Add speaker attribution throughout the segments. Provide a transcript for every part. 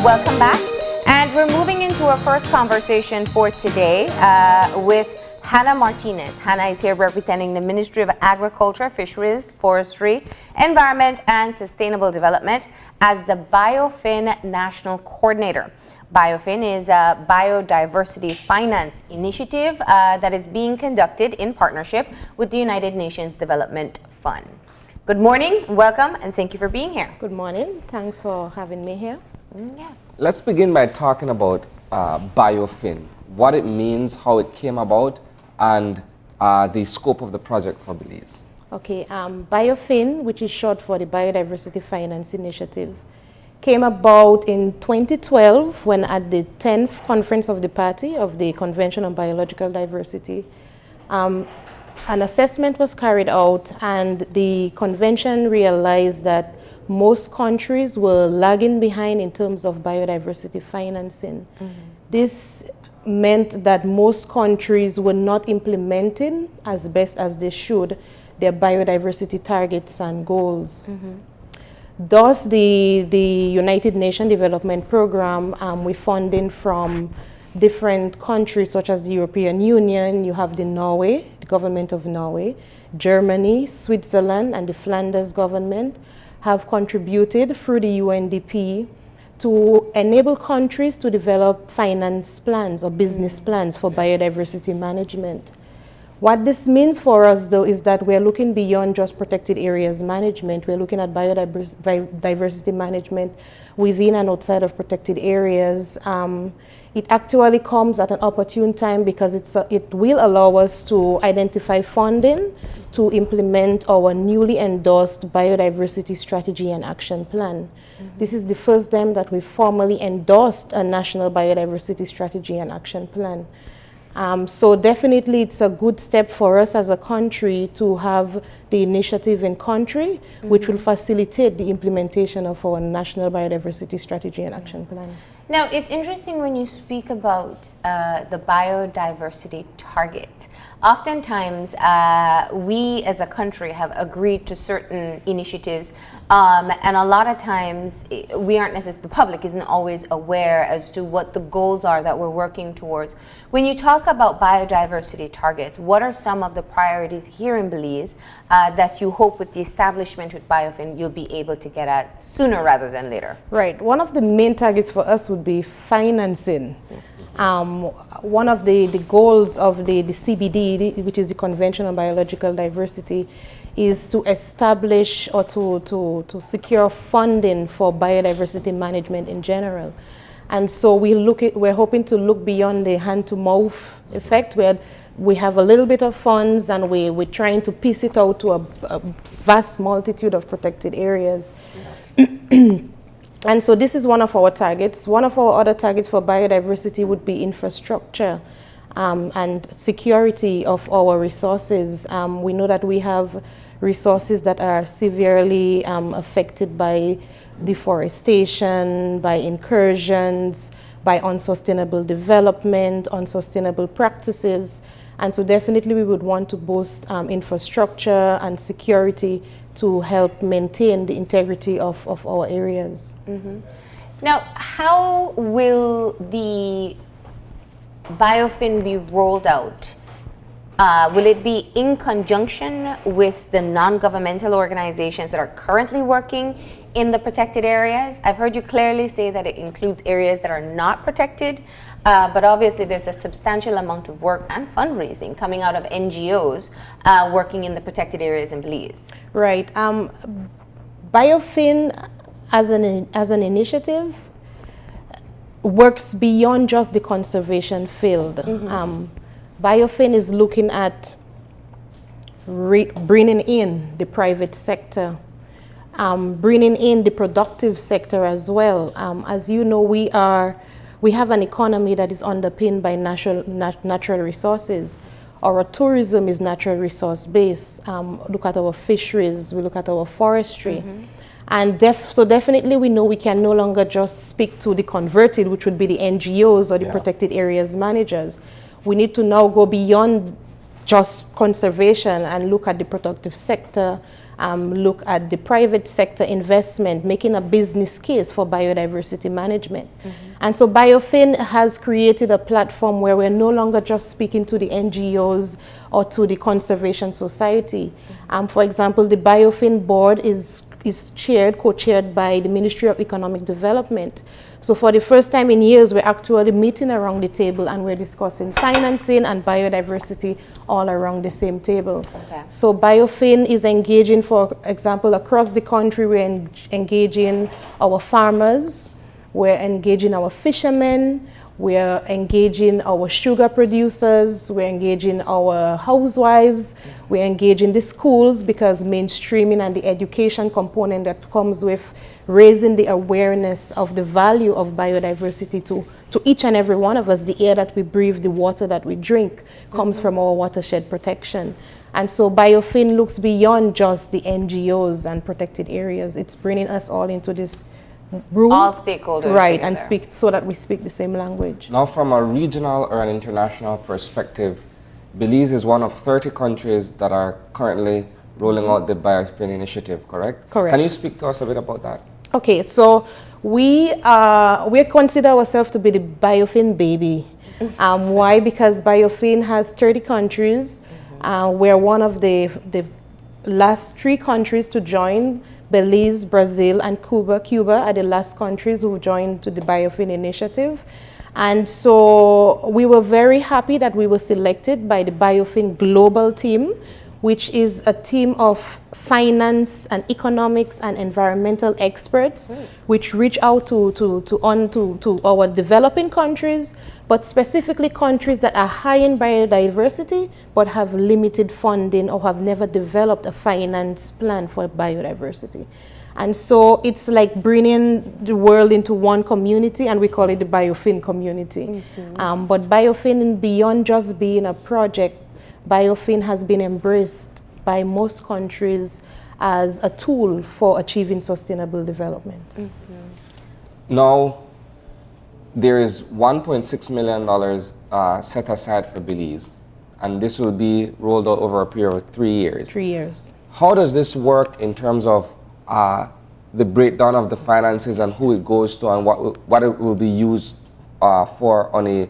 Speaker 1: welcome back. And we're moving into our first conversation for today with Hannah Martinez. Hannah is here representing the Ministry of Agriculture, Fisheries, Forestry, Environment and Sustainable Development as the BioFin National Coordinator. BioFin is a biodiversity finance initiative that is being conducted in partnership with the United Nations Development Fund. Good morning, welcome, and thank you for being here.
Speaker 2: Good morning. Thanks for having me here.
Speaker 1: Yeah.
Speaker 3: Let's begin by talking about BioFin, what it means, how it came about, and the scope of the project for Belize.
Speaker 2: Okay, BioFin, which is short for the Biodiversity Finance Initiative, came about in 2012 when at the 10th Conference of the Party of the Convention on Biological Diversity, an assessment was carried out and the convention realized that most countries were lagging behind in terms of biodiversity financing. Mm-hmm. This meant that most countries were not implementing as best as they should their biodiversity targets and goals. Mm-hmm. Thus, the United Nations Development Program, with funding from different countries such as the European Union, you have the government of Norway, Germany, Switzerland, and the Flanders government have contributed through the UNDP to enable countries to develop finance plans or business plans for biodiversity management. What this means for us, though, is that we're looking beyond just protected areas management. We're looking at biodiversity management within and outside of protected areas. It actually comes at an opportune time because it will allow us to identify funding to implement our newly endorsed biodiversity strategy and action plan. Mm-hmm. This is the first time that we've formally endorsed a national biodiversity strategy and action plan. So definitely it's a good step for us as a country to have the initiative in country, mm-hmm. which will facilitate the implementation of our national biodiversity strategy and action plan.
Speaker 1: Now, it's interesting when you speak about the biodiversity targets. Oftentimes, we as a country have agreed to certain initiatives, and a lot of times we aren't necessarily, the public isn't always aware as to what the goals are that we're working towards. When you talk about biodiversity targets, what are some of the priorities here in Belize that you hope with the establishment with BioFin you'll be able to get at sooner rather than later?
Speaker 2: Right. One of the main targets for us would be financing. One of the goals of the CBD, which is the Convention on Biological Diversity, is to establish or to secure funding for biodiversity management in general. And so we're hoping to look beyond the hand-to-mouth effect, where we have a little bit of funds and we're trying to piece it out to a vast multitude of protected areas. Yeah. And so this is one of our targets. One of our other targets for biodiversity would be infrastructure and security of our resources. We know that we have resources that are severely affected by deforestation, by incursions, by unsustainable development, unsustainable practices. And so definitely we would want to boost infrastructure and security to help maintain the integrity of our areas.
Speaker 1: Mm-hmm. Now, how will the BioFin be rolled out? Will it be in conjunction with the non-governmental organizations that are currently working in the protected areas? I've heard you clearly say that it includes areas that are not protected, but obviously there's a substantial amount of work and fundraising coming out of NGOs working in the protected areas in Belize.
Speaker 2: Right. BioFin as an initiative works beyond just the conservation field. Mm-hmm. BioFin is looking at bringing in the private sector, bringing in the productive sector as well. As you know, we have an economy that is underpinned by natural resources. Our tourism is natural resource based. Look at our fisheries, we look at our forestry. Mm-hmm. And so definitely we know we can no longer just speak to the converted, which would be the NGOs or the protected areas managers. We need to now go beyond just conservation and look at the productive sector look at the private sector investment, making a business case for biodiversity management. And so BioFin has created a platform where we're no longer just speaking to the NGOs or to the Conservation Society. For example, the BioFin board is co-chaired by the Ministry of Economic Development. So for the first time in years, we're actually meeting around the table and we're discussing financing and biodiversity all around the same table.
Speaker 1: Okay.
Speaker 2: So BioFin is engaging, for example, across the country, we're engaging our farmers, we're engaging our fishermen, we're engaging our sugar producers, we're engaging our housewives, we're engaging the schools, because mainstreaming and the education component that comes with raising the awareness of the value of biodiversity to each and every one of us. The air that we breathe, the water that we drink comes from our watershed protection. And so BioFin looks beyond just the NGOs and protected areas. It's bringing us all into this room.
Speaker 1: All stakeholders.
Speaker 2: Right,
Speaker 1: together.
Speaker 2: and speak so that we speak the same language.
Speaker 3: Now, from a regional or an international perspective, Belize is one of 30 countries that are currently rolling out the BioFin initiative, correct?
Speaker 2: Correct.
Speaker 3: Can you speak to us a bit about that?
Speaker 2: Okay, so we consider ourselves to be the BioFin baby. Why? Because BioFin has 30 countries. We're one of the last 3 countries to join. Belize, Brazil, and Cuba. Cuba are the last countries who joined to the BioFin initiative. And so we were very happy that we were selected by the BioFin global team, which is a team of finance and economics and environmental experts, which reach out to our developing countries, but specifically countries that are high in biodiversity, but have limited funding or have never developed a finance plan for biodiversity. And so it's like bringing the world into one community, and we call it the BioFin community. But BioFin, beyond just being a project, BioFin has been embraced by most countries as a tool for achieving sustainable development.
Speaker 3: Now, there is $1.6 million set aside for Belize, and this will be rolled out over a period of 3 years.
Speaker 2: 3 years.
Speaker 3: How does this work in terms of the breakdown of the finances and who it goes to and what it will be used for on a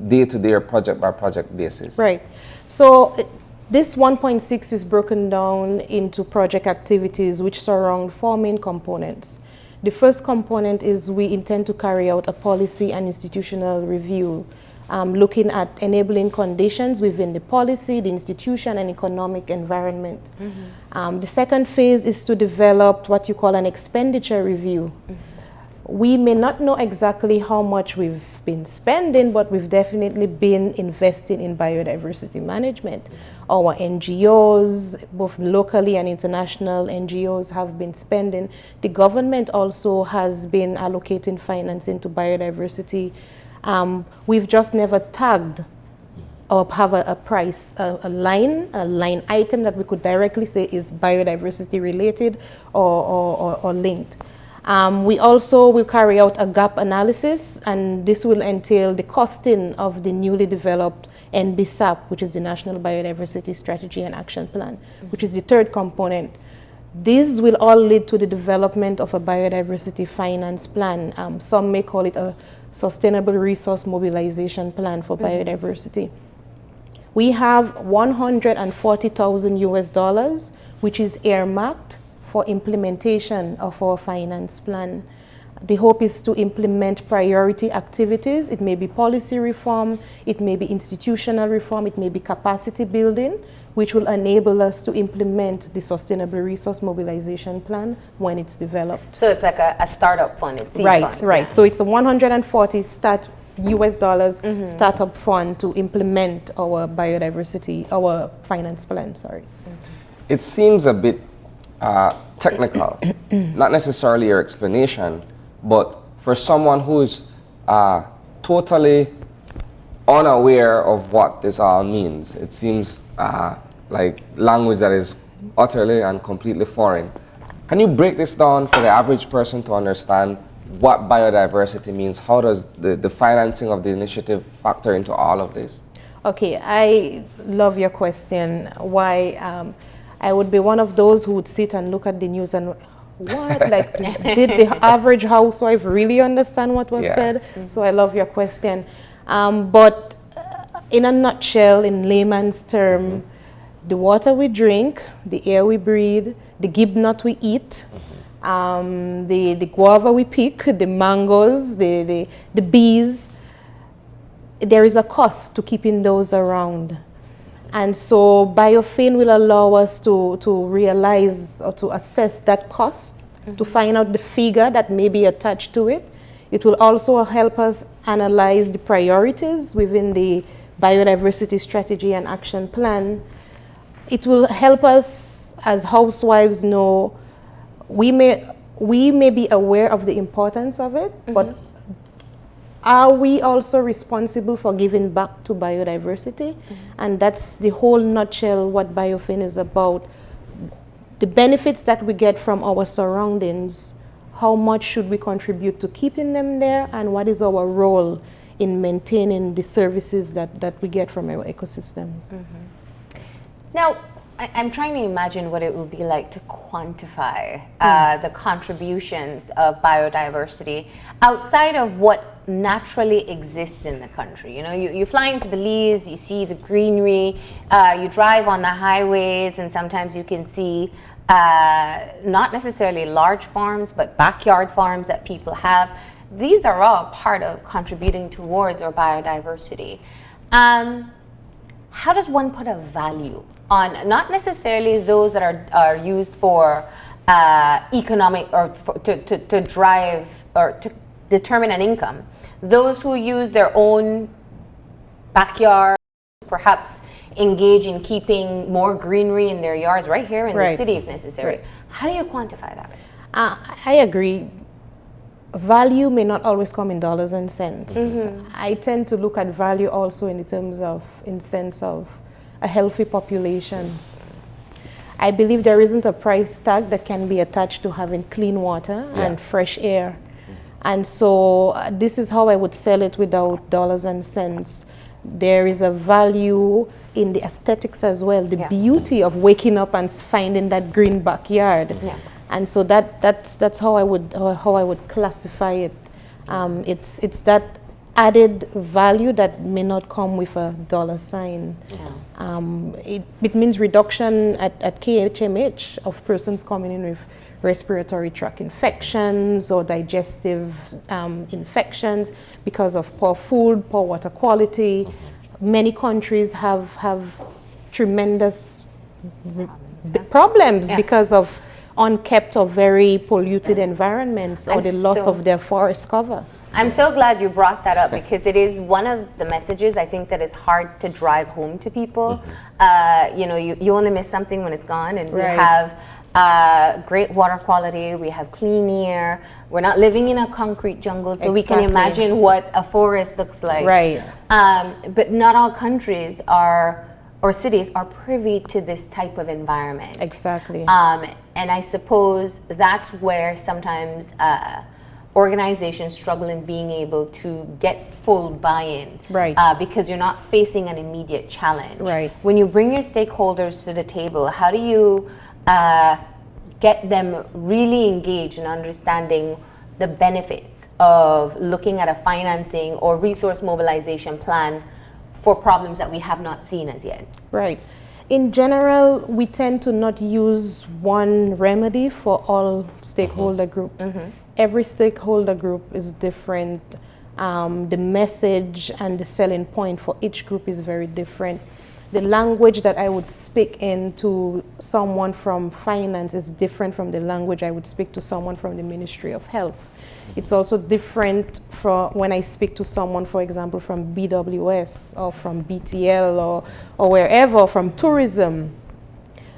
Speaker 3: day-to-day or project-by-project basis?
Speaker 2: Right. So this 1.6 is broken down into project activities which surround 4 main components. The first component is we intend to carry out a policy and institutional review, looking at enabling conditions within the policy, the institution, and economic environment. The second phase is to develop what you call an expenditure review. We may not know exactly how much we've been spending, but we've definitely been investing in biodiversity management. Our NGOs, both locally and international NGOs, have been spending. The government also has been allocating financing to biodiversity. We've just never tagged or have a price, a line item that we could directly say is biodiversity related or linked. We also will carry out a gap analysis, and this will entail the costing of the newly developed NBSAP, which is the National Biodiversity Strategy and Action Plan, which is the third component. These will all lead to the development of a biodiversity finance plan. Some may call it a sustainable resource mobilization plan for biodiversity. We have $140,000 which is earmarked for implementation of our finance plan. The hope is to implement priority activities. It may be policy reform, it may be institutional reform, it may be capacity building, which will enable us to implement the Sustainable Resource Mobilization Plan when it's developed.
Speaker 1: So it's like a startup fund, it's seed
Speaker 2: Right,
Speaker 1: fund.
Speaker 2: right. Yeah. So it's a $140 startup fund to implement our biodiversity, our finance plan, sorry.
Speaker 3: It seems a bit technical, not necessarily your explanation, but for someone who is totally unaware of what this all means, it seems like language that is utterly and completely foreign. Can you break this down for the average person to understand what biodiversity means? How does the financing of the initiative factor into all of this?
Speaker 2: Okay, I love your question. Why? I would be one of those who would sit and look at the news and what, like, did the average housewife really understand what was said? So I love your question. But in a nutshell, in layman's term, the water we drink, the air we breathe, the gib nut we eat, the guava we pick, the mangoes, the bees, there is a cost to keeping those around. And so BioFin will allow us to realize or to assess that cost, to find out the figure that may be attached to it. It will also help us analyze the priorities within the biodiversity strategy and action plan. It will help us as housewives know we may be aware of the importance of it, but are we also responsible for giving back to biodiversity? And that's the whole nutshell what BioFin is about. The benefits that we get from our surroundings, how much should we contribute to keeping them there, and what is our role in maintaining the services that we get from our ecosystems.
Speaker 1: Now, I'm trying to imagine what it would be like to quantify the contributions of biodiversity outside of what naturally exists in the country. You know, you fly into Belize, you see the greenery, you drive on the highways, and sometimes you can see not necessarily large farms, but backyard farms that people have. These are all part of contributing towards our biodiversity. How does one put a value on not necessarily those that are used for economic or to drive or to determine an income, those who use their own backyard, perhaps engage in keeping more greenery in their yards right here in the city if necessary. How do you quantify that?
Speaker 2: I agree. Value may not always come in dollars and cents. I tend to look at value also in sense of a healthy population. I believe there isn't a price tag that can be attached to having clean water and fresh air. And so this is how I would sell it without dollars and cents. There is a value in the aesthetics as well, the beauty of waking up and finding that green backyard. And so that's how I would classify it. It's that added value that may not come with a dollar sign. It means reduction at KHMH of persons coming in with respiratory tract infections or digestive infections because of poor food, poor water quality. Many countries have tremendous problems because of unkept or very polluted environments or the loss of their forest cover.
Speaker 1: I'm so glad you brought that up because it is one of the messages I think that is hard to drive home to people. You know, you only miss something when it's gone, and we have great water quality, we have clean air, we're not living in a concrete jungle, so we can imagine what a forest looks like. But not all countries or cities are privy to this type of environment. And I suppose that's where sometimes organizations struggle in being able to get full buy-in because you're not facing an immediate challenge. When you bring your stakeholders to the table, how do you get them really engaged in understanding the benefits of looking at a financing or resource mobilization plan for problems that we have not seen as yet? In general, we tend to not use one remedy for all stakeholder groups. Every stakeholder group is different. The message and the selling point for each group is very different. The language that I would speak into someone from finance is different from the language I would speak to someone from the Ministry of Health. It's also different from when I speak to someone, for example, from BWS or from BTL or wherever, from tourism.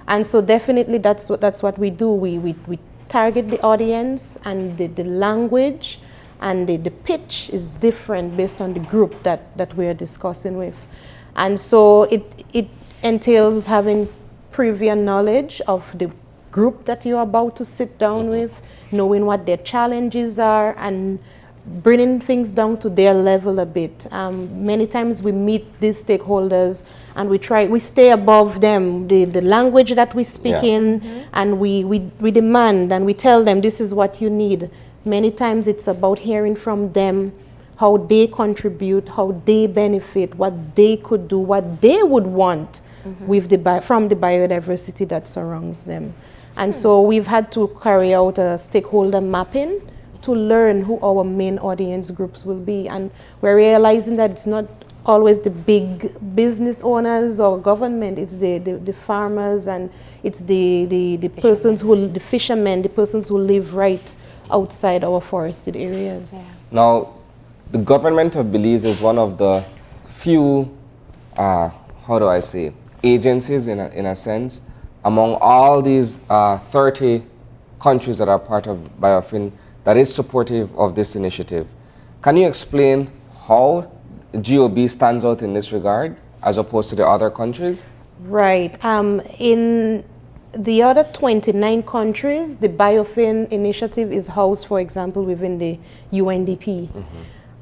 Speaker 1: And so definitely that's what we do. We target the audience, and the language and the pitch is different based on the group that we are discussing with. And so it entails having previous knowledge of the group that you're about to sit down with, knowing what their challenges are, and
Speaker 2: bringing things down to their level a bit. Many times we meet these stakeholders and we stay above them, the language that we speak in, and we demand and we tell them this is what you need. Many times it's about hearing from them how they contribute, how they benefit, what they could do, what they would want with from the biodiversity that surrounds them. And so we've had to carry out a stakeholder mapping to learn who our main audience groups will be. And we're realizing that it's not always the big business owners or government, it's the farmers, and it's the persons the fishermen, the persons who live right outside our forested areas.
Speaker 1: Yeah.
Speaker 3: Now, the government of Belize is one of the few, how do I say, agencies in a sense, among all these 30 countries that are part of BioFin that is supportive of this initiative. Can you explain how GOB stands out in this regard as opposed to the other countries?
Speaker 2: Right. In the other 29 countries, the BioFin initiative is housed, for example, within the UNDP.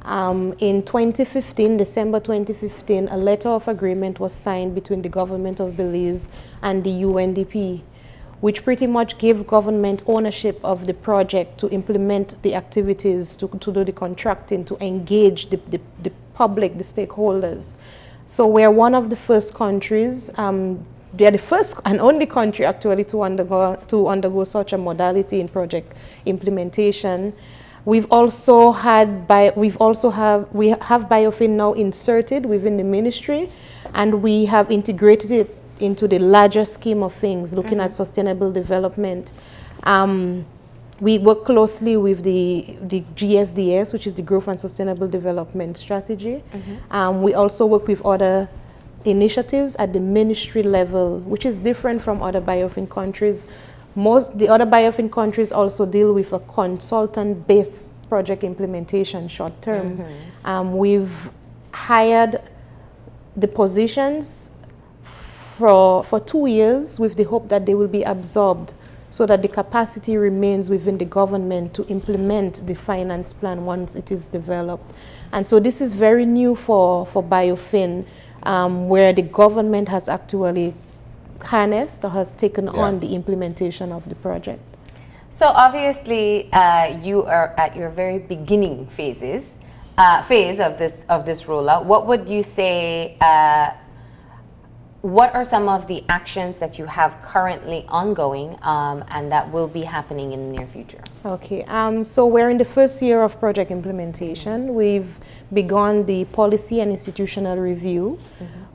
Speaker 2: In 2015, December 2015, a letter of agreement was signed between the government of Belize and the UNDP, which pretty much gave government ownership of the project to implement the activities, to do the contracting, to engage the public, the stakeholders. So we're one of the first countries, they are the first and only country actually to undergo such a modality in project implementation. We have BioFin now inserted within the ministry, and we have integrated it into the larger scheme of things, looking at sustainable development. We work closely with the GSDS, which is the Growth and Sustainable Development Strategy. We also work with other initiatives at the ministry level, which is different from other BioFin countries. The other BioFin countries also deal with a consultant-based project implementation short term. We've hired the positions for 2 years with the hope that they will be absorbed so that the capacity remains within the government to implement the finance plan once it is developed. And so this is very new for BioFin, where the government has actually harnessed or has taken on the implementation of the project.
Speaker 1: So obviously, you are at your very beginning phase of this rollout. What would you say? What are some of the actions that you have currently ongoing and that will be happening in the near future? Okay,
Speaker 2: so we're in the first year of project implementation. We've begun the policy and institutional review.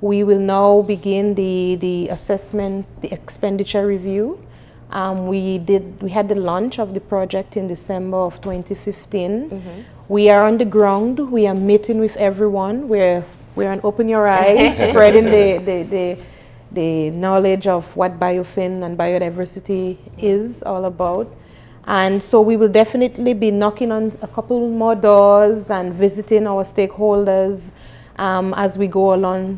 Speaker 2: We will now begin the assessment, the expenditure review. We had the launch of the project in December of 2015. We are on the ground. We are meeting with everyone. We're on Open Your Eyes, spreading the knowledge of what BioFin and biodiversity is all about. And so we will definitely be knocking on a couple more doors and visiting our stakeholders as we go along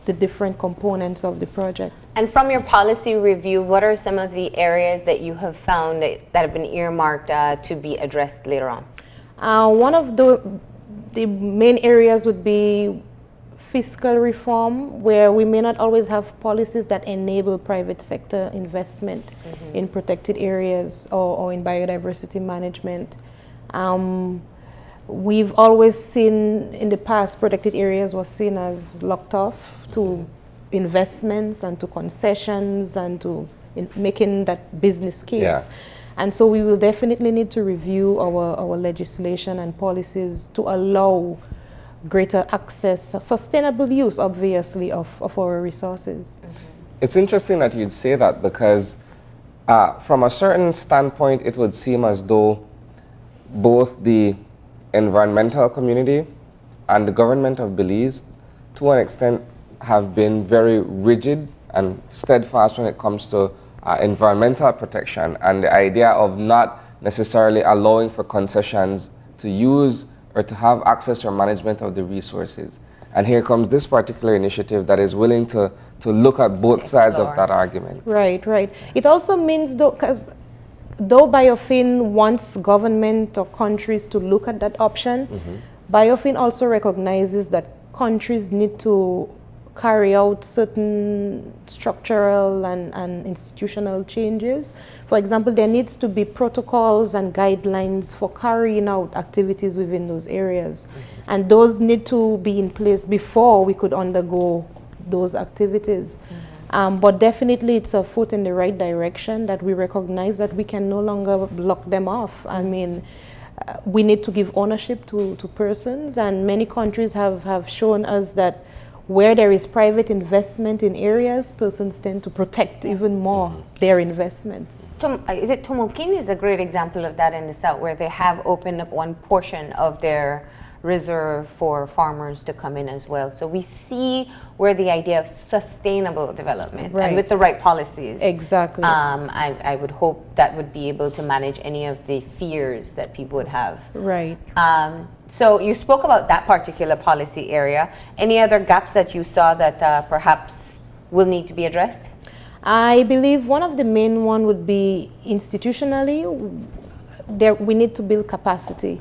Speaker 2: the different components of the project.
Speaker 1: And from your policy review, what are some of the areas that you have found that have been earmarked to be addressed later on?
Speaker 2: One of the main areas would be fiscal reform, where we may not always have policies that enable private sector investment in protected areas or in biodiversity management. We've always seen in the past protected areas was seen as locked off to investments and to concessions and to making that business case. And so we will definitely need to review our legislation and policies to allow greater access, sustainable use, obviously, of our resources.
Speaker 3: It's interesting that you'd say that because from a certain standpoint, it would seem as though both the environmental community and the government of Belize, to an extent, have been very rigid and steadfast when it comes to environmental protection and the idea of not necessarily allowing for concessions to use or to have access or management of the resources. And here comes this particular initiative that is willing to look at both sides of that argument.
Speaker 2: Right. It also means, though, because though BioFin wants government or countries to look at that option, BioFin also recognizes that countries need to carry out certain structural and institutional changes. For example, there needs to be protocols and guidelines for carrying out activities within those areas. And those need to be in place before we could undergo those activities. But definitely it's a foot in the right direction that we recognize that we can no longer block them off. I mean, we need to give ownership to persons, and many countries have shown us that where there is private investment in areas, persons tend to protect even more their investments.
Speaker 1: Is it Tomokini is a great example of that in the South, where they have opened up one portion of their reserve for farmers to come in as well. So we see where the idea of sustainable development, and with the right policies.
Speaker 2: Exactly.
Speaker 1: I would hope that would be able to manage any of the fears that people would have.
Speaker 2: Right.
Speaker 1: So you spoke about that particular policy area. Any other gaps that you saw that perhaps will need to be addressed?
Speaker 2: I believe one of the main one would be institutionally, we need to build capacity.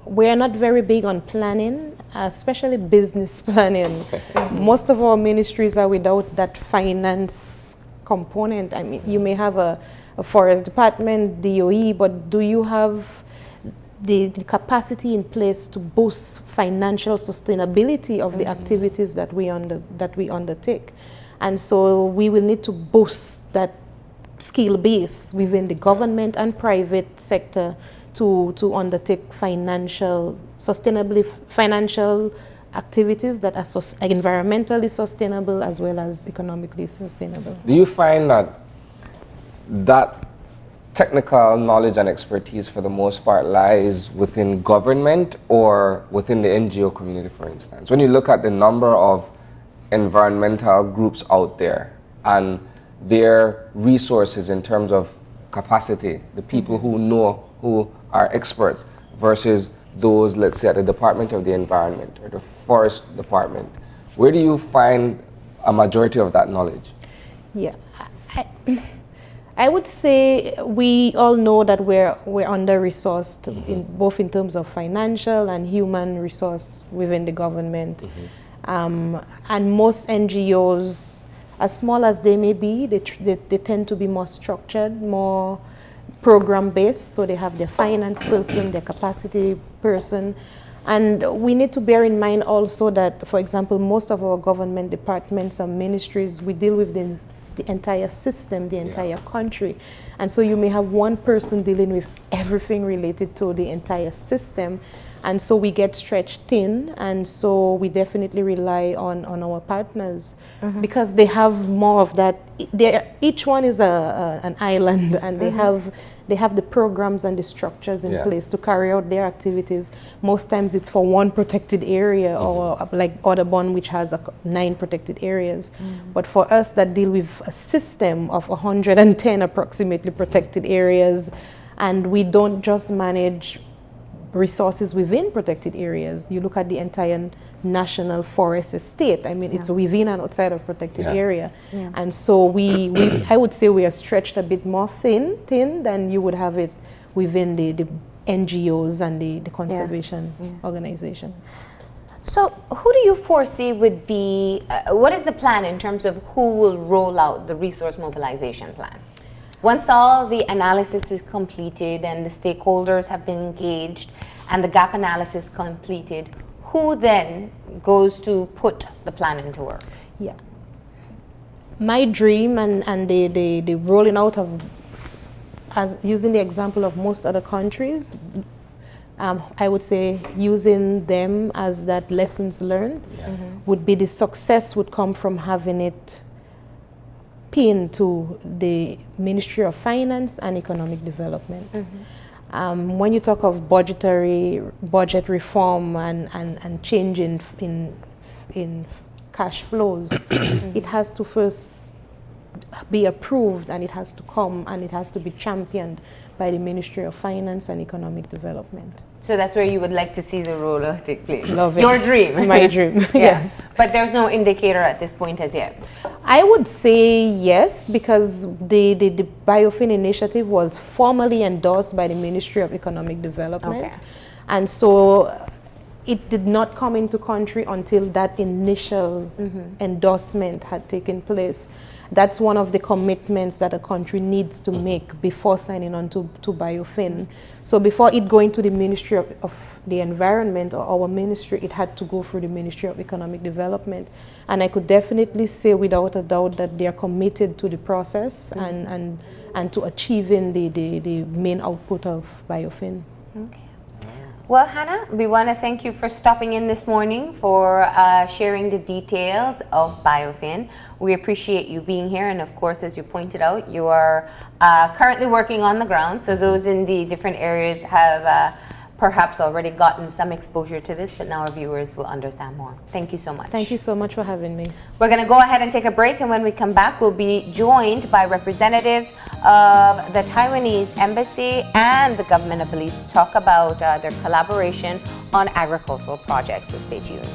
Speaker 2: We are not very big on planning, especially business planning. Most of our ministries are without that finance component. I mean, you may have a forest department, DOE, but do you have the capacity in place to boost financial sustainability of the activities that we undertake? And so we will need to boost that skill base within the government and private sector to undertake financial activities that are environmentally sustainable as well as economically sustainable.
Speaker 3: Do you find that technical knowledge and expertise for the most part lies within government or within the NGO community, for instance? When you look at the number of environmental groups out there and their resources in terms of capacity, the people who know, who are experts, versus those, let's say, at the Department of the Environment or the Forest Department, where do you find a majority of that knowledge?
Speaker 2: Yeah, I would say we all know that we're under-resourced, both in terms of financial and human resource within the government. And most NGOs, as small as they may be, they tend to be more structured, more program-based, so they have their finance person, their capacity person. And we need to bear in mind also that, for example, most of our government departments and ministries, we deal with the entire system, the entire country. And so you may have one person dealing with everything related to the entire system. And so we get stretched thin, and so we definitely rely on our partners because they have more of that. Each one is an island, and they have the programs and the structures in place to carry out their activities. Most times it's for one protected area or like Audubon, which has 9 protected areas. But for us that deal with a system of 110 approximately protected areas, and we don't just manage resources within protected areas. You look at the entire national forest estate. I mean, it's within and outside of protected area. And so I would say we are stretched a bit more thin than you would have it within the NGOs and the conservation organizations.
Speaker 1: So who do you foresee would be, what is the plan in terms of who will roll out the resource mobilization plan? Once all the analysis is completed and the stakeholders have been engaged and the gap analysis completed, who then goes to put the plan into work?
Speaker 2: Yeah. My dream and the rolling out of, as using the example of most other countries, I would say using them as that lessons learned would be the success would come from having it pinned to the Ministry of Finance and Economic Development. When you talk of budget reform and change in cash flows, it has to first be approved, and it has to come and it has to be championed by the Ministry of Finance and Economic Development.
Speaker 1: So that's where you would like to see the roller take place.
Speaker 2: Love it.
Speaker 1: Your dream.
Speaker 2: My dream. Yes.
Speaker 1: But there's no indicator at this point as yet.
Speaker 2: I would say yes, because the BioFin initiative was formally endorsed by the Ministry of Economic Development.
Speaker 1: Okay.
Speaker 2: And so it did not come into country until that initial endorsement had taken place. That's one of the commitments that a country needs to make before signing on to BioFin. So before it going to the Ministry of the Environment or our ministry, it had to go through the Ministry of Economic Development. And I could definitely say without a doubt that they are committed to the process and to achieving the main output of BioFin.
Speaker 1: Okay. Well, Hannah, we want to thank you for stopping in this morning, for sharing the details of BioFin. We appreciate you being here, and of course, as you pointed out, you are currently working on the ground, so those in the different areas have perhaps already gotten some exposure to this, but now our viewers will understand more. Thank you so much.
Speaker 2: Thank you so much for having me.
Speaker 1: We're going to go ahead and take a break, and when we come back, we'll be joined by representatives of the Taiwanese Embassy and the government of Belize to talk about their collaboration on agricultural projects. So stay tuned.